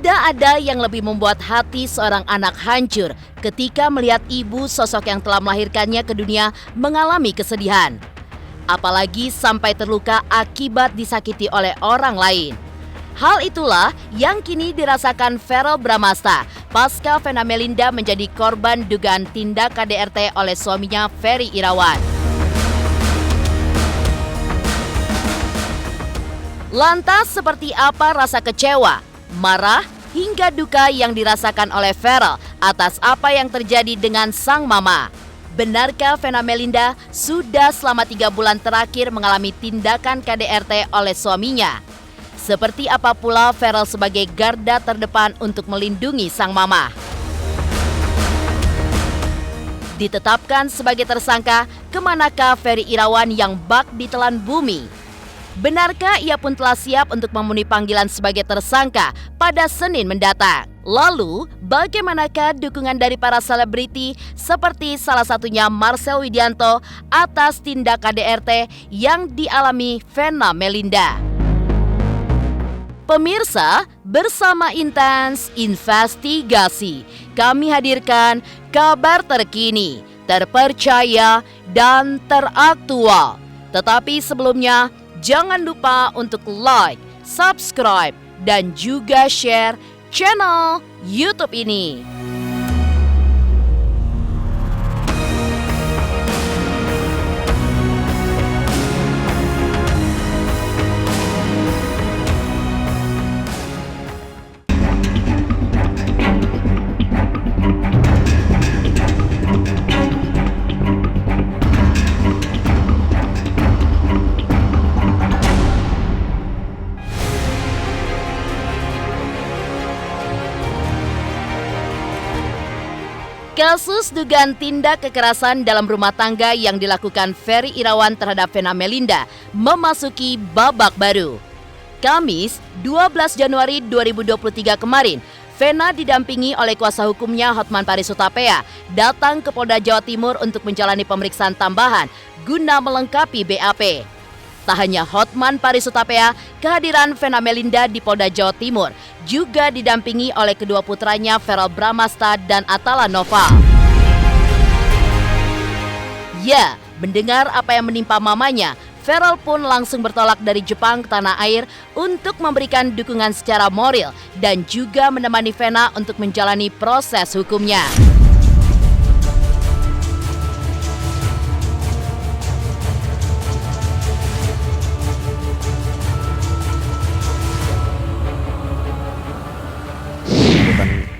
Tidak ada yang lebih membuat hati seorang anak hancur ketika melihat ibu sosok yang telah melahirkannya ke dunia mengalami kesedihan. Apalagi sampai terluka akibat disakiti oleh orang lain. Hal itulah yang kini dirasakan Verrel Bramasta pasca Vena Melinda menjadi korban dugaan tindak KDRT oleh suaminya Ferry Irawan. Lantas seperti apa rasa kecewa, marah, hingga duka yang dirasakan oleh Verrel atas apa yang terjadi dengan sang mama? Benarkah Vena Melinda sudah selama 3 bulan terakhir mengalami tindakan KDRT oleh suaminya? Seperti apa pula Verrel sebagai garda terdepan untuk melindungi sang mama? Ditetapkan sebagai tersangka, kemanakah Ferry Irawan yang bak ditelan bumi? Benarkah ia pun telah siap untuk memenuhi panggilan sebagai tersangka pada Senin mendatang? Lalu, bagaimanakah dukungan dari para selebriti seperti salah satunya Marcel Widianto atas tindak KDRT yang dialami Vena Melinda? Pemirsa, bersama Intens Investigasi, kami hadirkan kabar terkini, terpercaya, dan teraktual. Tetapi sebelumnya, jangan lupa untuk like, subscribe, dan juga share channel YouTube ini. Kasus dugaan tindak kekerasan dalam rumah tangga yang dilakukan Ferry Irawan terhadap Vena Melinda memasuki babak baru. Kamis, 12 Januari 2023 kemarin, Vena didampingi oleh kuasa hukumnya Hotman Paris Hutapea datang ke Polda Jawa Timur untuk menjalani pemeriksaan tambahan guna melengkapi BAP. Tak hanya Hotman Paris Hutapea, kehadiran Vena Melinda di Polda Jawa Timur juga didampingi oleh kedua putranya Verrel Bramasta dan Atala Nova. Ya, mendengar apa yang menimpa mamanya, Verrel pun langsung bertolak dari Jepang ke tanah air untuk memberikan dukungan secara moral dan juga menemani Vena untuk menjalani proses hukumnya.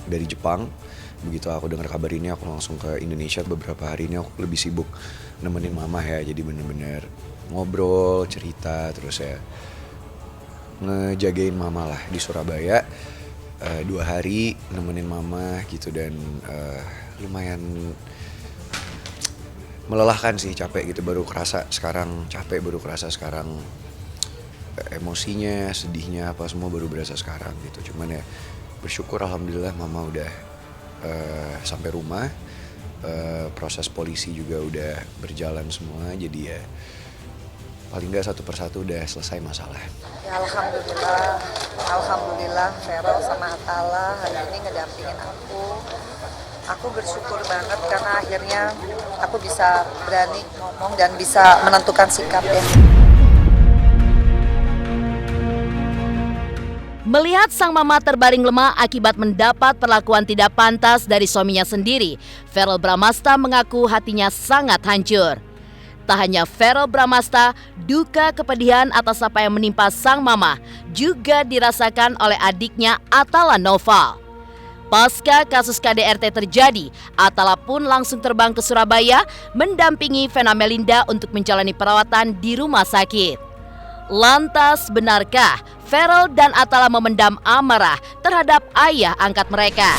Dari Jepang, begitu aku dengar kabar ini aku langsung ke Indonesia. Beberapa hari ini aku lebih sibuk nemenin mama ya, jadi bener-bener ngobrol, cerita, terus ya ngejagain mama lah di Surabaya. 2 hari nemenin mama gitu dan lumayan melelahkan sih, capek gitu, baru kerasa sekarang capek, baru kerasa sekarang emosinya, sedihnya apa semua baru berasa sekarang gitu. Cuman ya bersyukur alhamdulillah mama udah sampai rumah, proses polisi juga udah berjalan semua, jadi ya paling nggak satu persatu udah selesai masalah. Ya, alhamdulillah Verrel sama Atala hari ini ngedampingin aku. Aku bersyukur banget karena akhirnya aku bisa berani ngomong dan bisa menentukan sikap ya. Melihat sang mama terbaring lemah akibat mendapat perlakuan tidak pantas dari suaminya sendiri, Verrel Bramasta mengaku hatinya sangat hancur. Tak hanya Verrel Bramasta, duka kepedihan atas apa yang menimpa sang mama juga dirasakan oleh adiknya Atala Nova. Pasca kasus KDRT terjadi, Atala pun langsung terbang ke Surabaya mendampingi Vena Melinda untuk menjalani perawatan di rumah sakit. Lantas benarkah Verrel dan Atala memendam amarah terhadap ayah angkat mereka?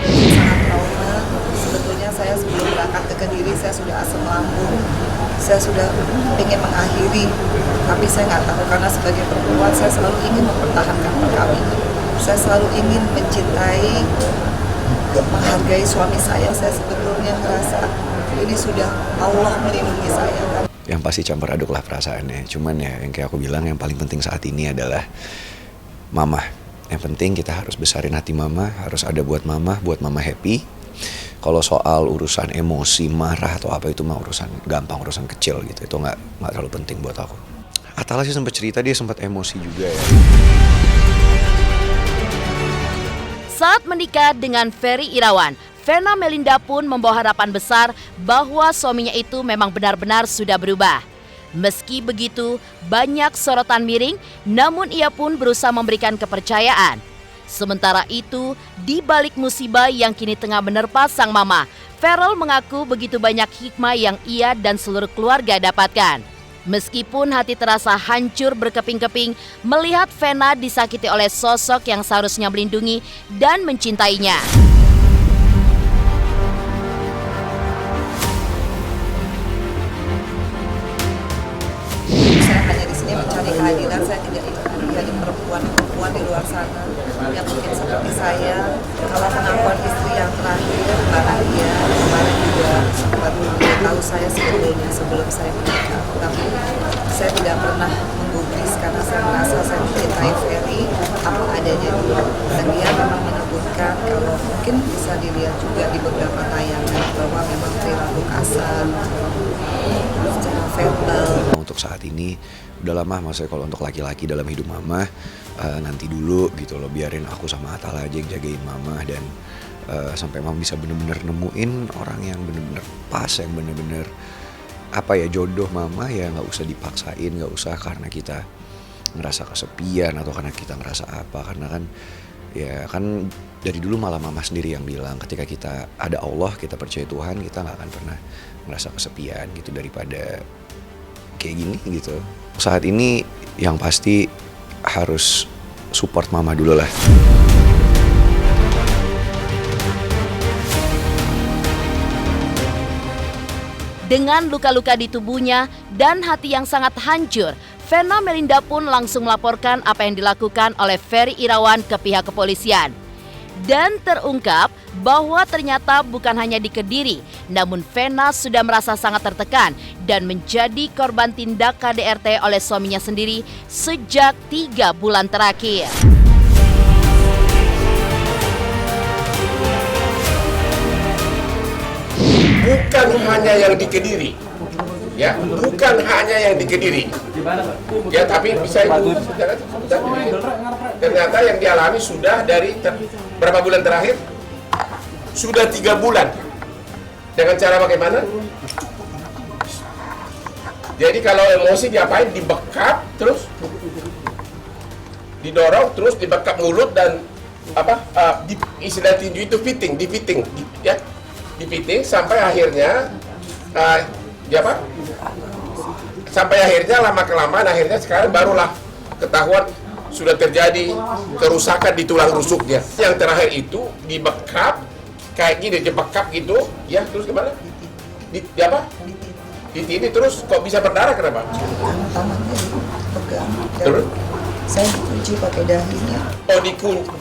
Sangat trauma. Sebetulnya saya sebelum berangkat ke Kediri saya sudah asam lambung. Saya sudah ingin mengakhiri, tapi saya nggak tahu karena sebagai perempuan saya selalu ingin mempertahankan perkawinan. Saya selalu ingin mencintai, menghargai suami saya. Saya sebetulnya merasa ini sudah Allah melindungi saya kan. Yang yang pasti campur aduk lah perasaannya. Cuman ya yang kayak aku bilang, yang paling penting saat ini adalah mama. Yang penting kita harus besarin hati mama, harus ada buat mama happy. Kalau soal urusan emosi, marah atau apa itu mah urusan gampang, urusan kecil gitu. Itu nggak terlalu penting buat aku. Atala sih sempat cerita dia sempat emosi juga ya. Saat menikah dengan Ferry Irawan, Vena Melinda pun membawa harapan besar bahwa suaminya itu memang benar-benar sudah berubah. Meski begitu, banyak sorotan miring, namun ia pun berusaha memberikan kepercayaan. Sementara itu, di balik musibah yang kini tengah menerpa sang mama, Ferrell mengaku begitu banyak hikmah yang ia dan seluruh keluarga dapatkan. Meskipun hati terasa hancur berkeping-keping melihat Vena disakiti oleh sosok yang seharusnya melindungi dan mencintainya. Saya hanya di sini mencari keadilan, saya tidak ingin dari perempuan di luar sana yang mungkin seperti saya. Kalau pengakuan istri yang terakhir, bahagia, kemarin juga sempat tahu saya sebetulnya sebelum saya menikah. Tapi saya tidak pernah menggubris karena saya merasa saya mencintai Ferry apa adanya dulu. Dan dia memang menyebutkan kalau mungkin bisa dilihat juga di beberapa tayangan bahwa memang perilaku kasar, secara verbal. Untuk saat ini udah lama, maksudnya kalau untuk laki-laki dalam hidup mama nanti dulu gitu loh, biarin aku sama Atala aja yang jagain mama dan sampai mama bisa bener-bener nemuin orang yang bener-bener pas, yang bener-bener apa ya, jodoh mama ya. Nggak usah dipaksain, nggak usah karena kita ngerasa kesepian atau karena kita ngerasa apa, karena kan ya kan dari dulu malah mama sendiri yang bilang ketika kita ada Allah, kita percaya Tuhan, kita nggak akan pernah ngerasa kesepian gitu daripada kayak gini gitu. Saat ini yang pasti harus support mama dulu lah. Dengan luka-luka di tubuhnya dan hati yang sangat hancur, Vena Melinda pun langsung melaporkan apa yang dilakukan oleh Ferry Irawan ke pihak kepolisian. Dan terungkap bahwa ternyata bukan hanya di Kediri, namun Vena sudah merasa sangat tertekan dan menjadi korban tindak KDRT oleh suaminya sendiri sejak 3 bulan terakhir. Bukan hanya yang di Kediri, ya, bukan hanya yang di Kediri, ya, tapi bisa itu ternyata yang dialami sudah dari berapa bulan terakhir, sudah 3 bulan. Dengan cara bagaimana? Jadi kalau emosi diapain? Dibekap, terus didorong, terus dibekap mulut dan apa? Istilah tinju itu fitting, ya. Dipiting sampai akhirnya sampai akhirnya lama-kelamaan akhirnya sekarang barulah ketahuan sudah terjadi kerusakan di tulang rusuknya. Yang terakhir itu dibekap kayak gini, dibekap gitu ya, terus gimana? Ditindih terus kok bisa berdarah, kenapa? Tangannya dipegang. Terus? Saya dikunci pakai dahinya. Oh,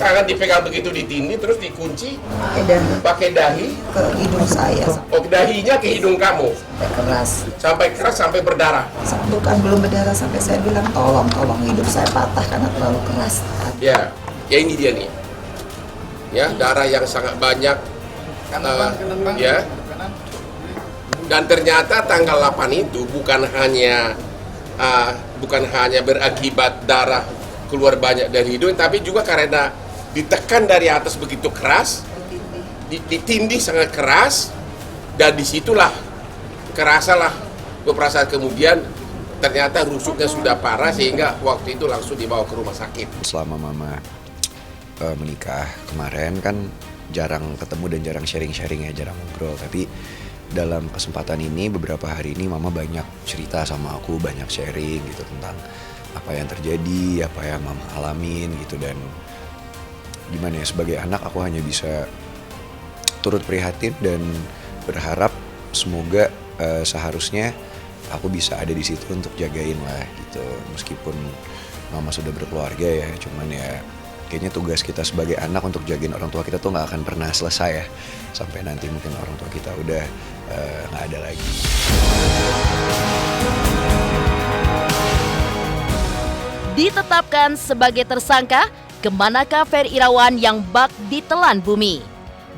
tangan dipegang begitu, ditindih terus dikunci pakai dahi Ke hidung saya. oh, dahinya ke hidung kamu Sampai keras. sampai berdarah. Bukan belum berdarah sampai saya bilang tolong hidung saya patah karena terlalu keras. Ya ini dia nih. Ya, darah yang sangat banyak. Ya. Dan ternyata tanggal 8 itu bukan hanya berakibat darah keluar banyak dari hidung, tapi juga karena ditekan dari atas begitu keras, ditindih sangat keras, dan disitulah kerasalah beberapa saat kemudian ternyata rusuknya sudah parah sehingga waktu itu langsung dibawa ke rumah sakit. Selama mama menikah kemarin kan jarang ketemu dan jarang sharing-sharing ya, jarang ngobrol, tapi dalam kesempatan ini beberapa hari ini mama banyak cerita sama aku, banyak sharing gitu tentang apa yang terjadi, apa yang mama alamin gitu. Dan gimana ya, sebagai anak aku hanya bisa turut prihatin dan berharap semoga seharusnya aku bisa ada di situ untuk jagain lah gitu. Meskipun mama sudah berkeluarga ya, cuman ya kayaknya tugas kita sebagai anak untuk jagain orang tua kita tuh nggak akan pernah selesai ya, sampai nanti mungkin orang tua kita udah nggak ada lagi. ditetapkan sebagai tersangka, kemanakah Ferry Irawan yang bak ditelan bumi?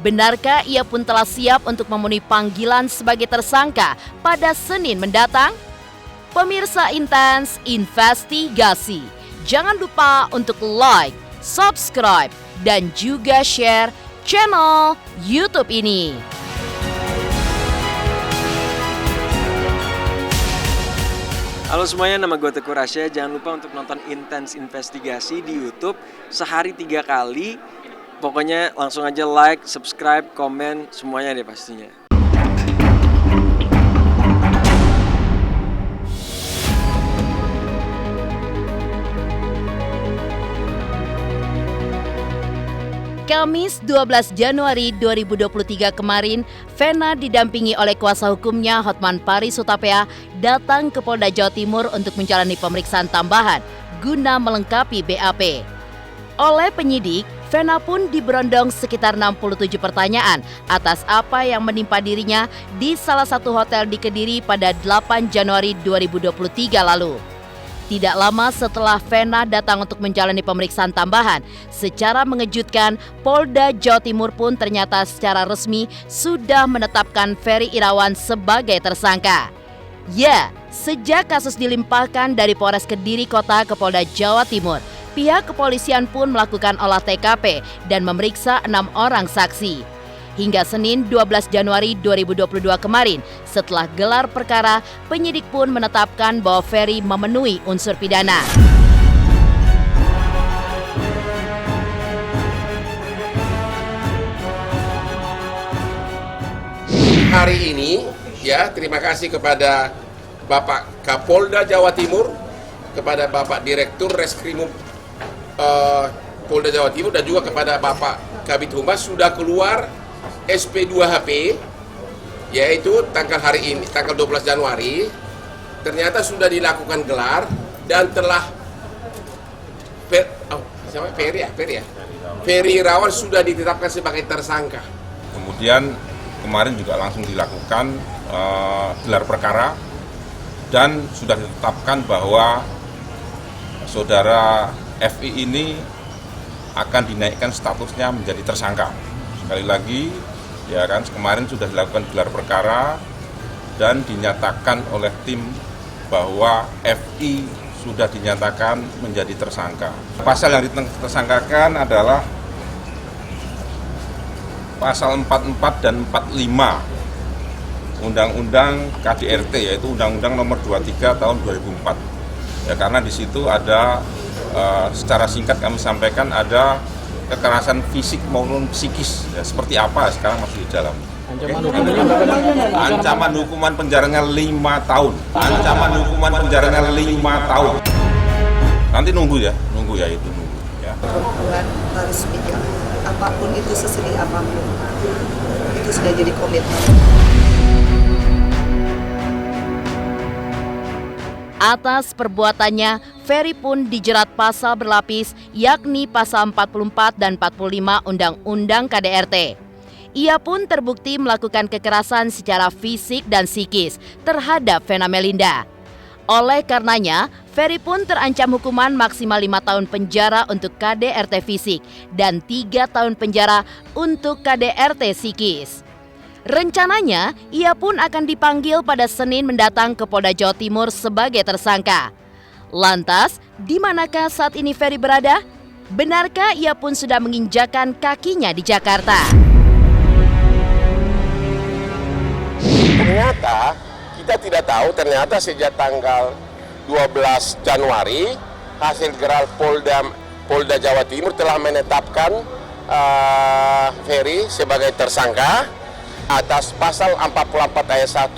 Benarkah ia pun telah siap untuk memenuhi panggilan sebagai tersangka pada Senin mendatang? Pemirsa Intens Investigasi, jangan lupa untuk like, subscribe, dan juga share channel YouTube ini. Halo semuanya, nama gue Teguh Rasya. Jangan lupa untuk nonton Intens Investigasi di YouTube sehari 3 kali. Pokoknya langsung aja like, subscribe, komen, semuanya deh pastinya. Kamis 12 Januari 2023 kemarin, Vena didampingi oleh kuasa hukumnya Hotman Paris Hutapea datang ke Polda Jawa Timur untuk menjalani pemeriksaan tambahan guna melengkapi BAP. Oleh penyidik, Vena pun diberondong sekitar 67 pertanyaan atas apa yang menimpa dirinya di salah satu hotel di Kediri pada 8 Januari 2023 lalu. Tidak lama setelah Vena datang untuk menjalani pemeriksaan tambahan, secara mengejutkan Polda Jawa Timur pun ternyata secara resmi sudah menetapkan Ferry Irawan sebagai tersangka. Ya, sejak kasus dilimpahkan dari Polres Kediri Kota ke Polda Jawa Timur, pihak kepolisian pun melakukan olah TKP dan memeriksa 6 orang saksi. Hingga Senin 12 Januari 2022 kemarin, setelah gelar perkara, penyidik pun menetapkan bahwa Ferry memenuhi unsur pidana. Hari ini, ya, terima kasih kepada Bapak Kapolda Jawa Timur, kepada Bapak Direktur Reskrimum Polda Jawa Timur, dan juga kepada Bapak Kabid Humas sudah keluar SP2HP, yaitu hari ini, tanggal 12 Januari, ternyata sudah dilakukan gelar dan telah Ferry Irawan sudah ditetapkan sebagai tersangka. Kemudian kemarin juga langsung dilakukan gelar perkara dan sudah ditetapkan bahwa saudara FI ini akan dinaikkan statusnya menjadi tersangka. Sekali lagi, ya kan, kemarin sudah dilakukan gelar perkara dan dinyatakan oleh tim bahwa FI sudah dinyatakan menjadi tersangka. Pasal yang ditersangkakan adalah pasal 44 dan 45 Undang-Undang KDRT, yaitu Undang-Undang Nomor 23 Tahun 2004. Ya, karena di situ ada secara singkat kami sampaikan ada kekerasan fisik maupun psikis, ya, seperti apa sekarang masih di dalam. Ancaman hukuman penjaranya 5 tahun. Ancaman hukuman penjaranya 5 tahun. Nanti nunggu ya itu nunggu. Ya. Perempuan harus nikah, apapun itu, sesedih apapun, itu sudah jadi komitmen. Atas perbuatannya, Ferry pun dijerat pasal berlapis, yakni pasal 44 dan 45 Undang-Undang KDRT. Ia pun terbukti melakukan kekerasan secara fisik dan psikis terhadap Vena Melinda. Oleh karenanya, Ferry pun terancam hukuman maksimal 5 tahun penjara untuk KDRT fisik dan 3 tahun penjara untuk KDRT psikis. Rencananya, ia pun akan dipanggil pada Senin mendatang ke Polda Jawa Timur sebagai tersangka. Lantas, di manakah saat ini Ferry berada? Benarkah ia pun sudah menginjakan kakinya di Jakarta? Ternyata kita tidak tahu, ternyata sejak tanggal 12 Januari hasil gelar Polda Jawa Timur telah menetapkan Ferry sebagai tersangka atas pasal 44 ayat 1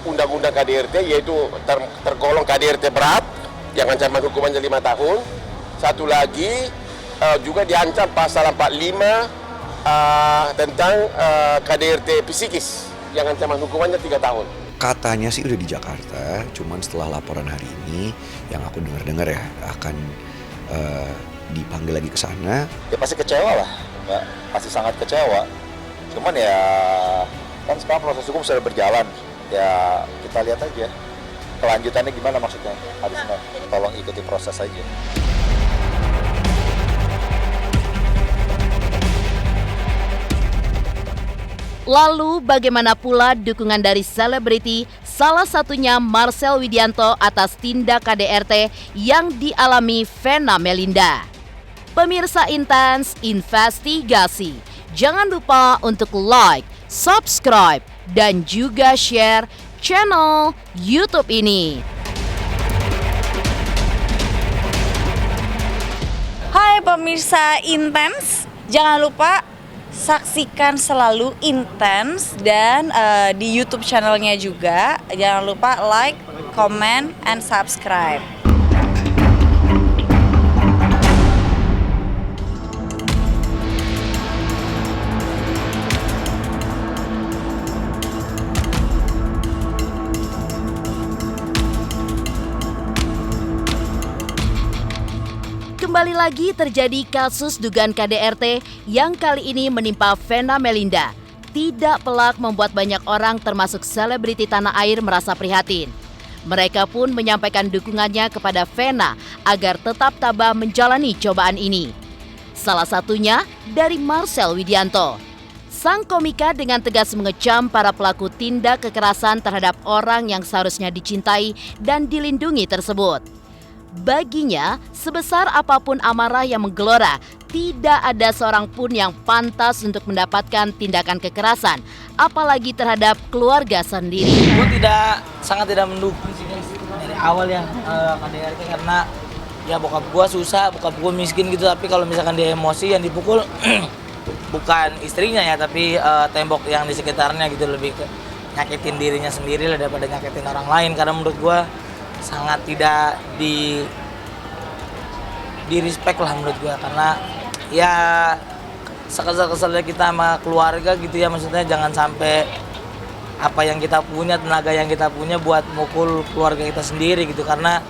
Undang-Undang KDRT, yaitu tergolong KDRT berat yang ancaman hukumannya 5 tahun. Satu lagi juga diancam pasal 45 tentang KDRT psikis yang ancaman hukumannya 3 tahun. Katanya sih udah di Jakarta, cuman setelah laporan hari ini yang aku dengar ya akan dipanggil lagi ke sana. Ya pasti kecewa lah, Mbak. Pasti sangat kecewa. Cuman ya kan sekarang proses hukum sudah berjalan. Ya kita lihat aja kelanjutannya gimana maksudnya hari Senin? Tolong ikuti proses aja. Lalu bagaimana pula dukungan dari selebriti, salah satunya Marcel Widianto atas tindak KDRT yang dialami Vena Melinda? Pemirsa Intens Investigasi, jangan lupa untuk like, subscribe, dan juga share channel YouTube ini. Hai pemirsa Intens, jangan lupa saksikan selalu Intens dan di YouTube channelnya juga. Jangan lupa like, comment, and subscribe. Kembali lagi terjadi kasus dugaan KDRT yang kali ini menimpa Vena Melinda. Tidak pelak membuat banyak orang termasuk selebriti tanah air merasa prihatin. Mereka pun menyampaikan dukungannya kepada Vena agar tetap tabah menjalani cobaan ini. Salah satunya dari Marcel Widianto. Sang komika dengan tegas mengecam para pelaku tindak kekerasan terhadap orang yang seharusnya dicintai dan dilindungi tersebut. Baginya, sebesar apapun amarah yang menggelora, tidak ada seorang pun yang pantas untuk mendapatkan tindakan kekerasan, apalagi terhadap keluarga sendiri. Gue sangat tidak mendukung sih guys dari awal ya KDRT, karena ya bokap gue susah, bokap gue miskin gitu, tapi kalau misalkan dia emosi yang dipukul bukan istrinya ya, tapi tembok yang di sekitarnya gitu, lebih ke nyakitin dirinya sendiri lah daripada nyakitin orang lain. Karena menurut gue sangat tidak di respect lah menurut gue, karena ya sekesal-kesalnya kita sama keluarga gitu ya, maksudnya jangan sampai apa yang kita punya, tenaga yang kita punya buat mukul keluarga kita sendiri gitu. Karena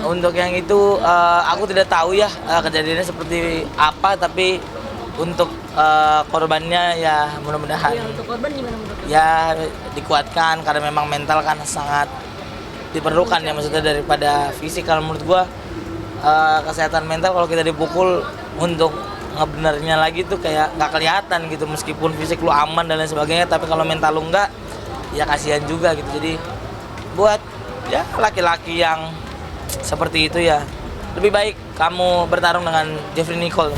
untuk yang itu aku tidak tahu ya kejadiannya seperti apa, tapi untuk korbannya ya mudah-mudahan ya dikuatkan, karena memang mental kan sangat diperlukan ya, maksudnya daripada fisik. Kalau menurut gua kesehatan mental kalau kita dipukul untuk ngebenernya lagi tuh kayak nggak kelihatan gitu, meskipun fisik lu aman dan lain sebagainya, tapi kalau mental lu nggak, ya kasihan juga gitu. Jadi buat ya laki-laki yang seperti itu ya lebih baik kamu bertarung dengan Jeffrey Nicole.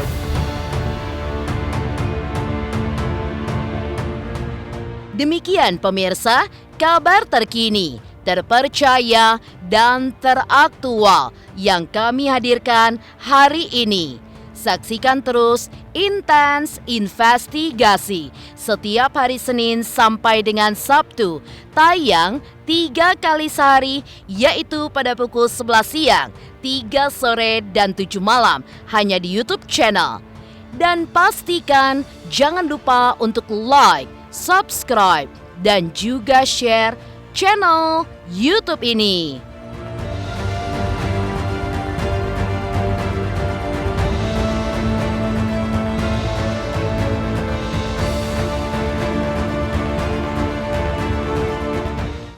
Demikian pemirsa, kabar terkini, terpercaya, dan teraktual yang kami hadirkan hari ini. Saksikan terus Intens Investigasi setiap hari Senin sampai dengan Sabtu, tayang 3 kali sehari, yaitu pada pukul 11 siang, 3 sore, dan 7 malam, hanya di YouTube channel. Dan pastikan jangan lupa untuk like, subscribe, dan juga share channel YouTube ini.